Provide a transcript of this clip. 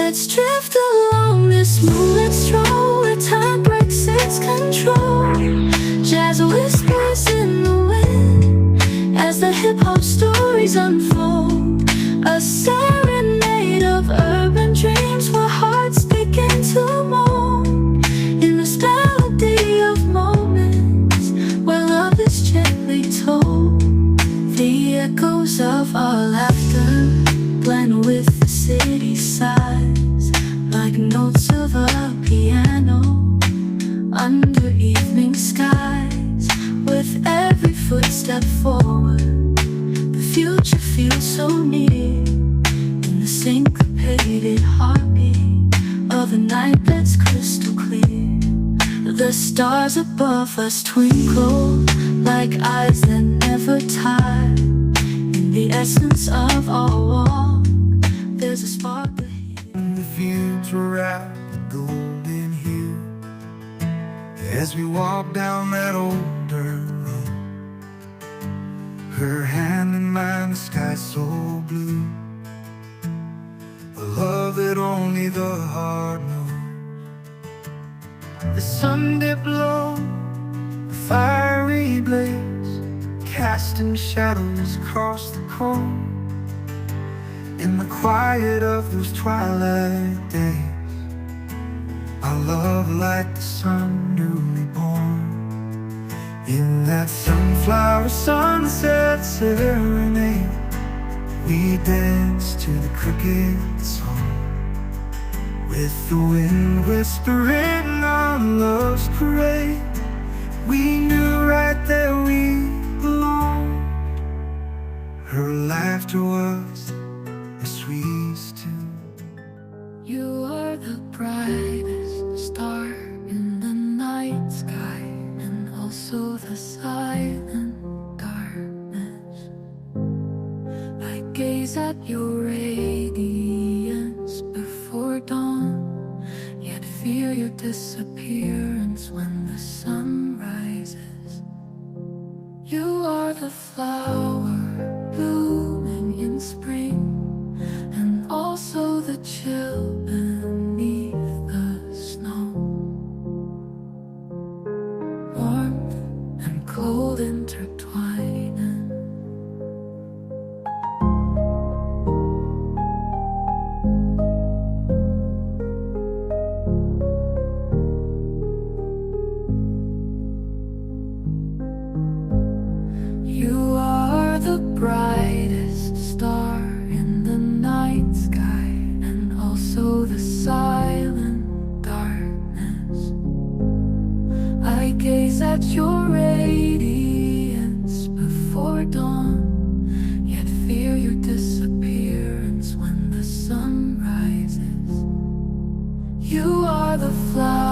Let's drift along this moonlit stroll where time breaks its control. Jazz whispers in the wind as the hip-hop stories unfold. A serenade of urban dreams where hearts begin to mold. In this melody of moments where love is gently told. The echoes of our laughter blend with the city's sighs, like notes of a piano under evening skies. With every footstep forward, the future feels so near. In the syncopated heartbeat of a night that's crystal clear. The stars above us twinkle like eyes that never tire. In the essence of our walk, there's a spark of healing. The fumes were wrapped in golden hue as we walked down that old dirt road. Her hand in mine, the sky so blue, a love that only the heart knows. The sun dipped low, a fiery blaze, casting shadows across the cold. In the quiet of those twilight days, our love like the sun newly born. In that sunflower sunset serenade, we danced to the cricket song, with the wind whispering on love's parade. We knew right there we belonged. Her laughter was the sweetest tune. You are the brightest star in the night sky, and also the silent darkness. I gaze at your radiance before dawn, yet fear your disappearance when the sun rises. You are the flower blooming in spring, and also the chill beneath the snow. Warmth and cold intertwining. You are the brightest star in the night sky, and also the silent darkness. I gaze at your radiance before dawn, yet fear your disappearance when the sun rises. You are the flower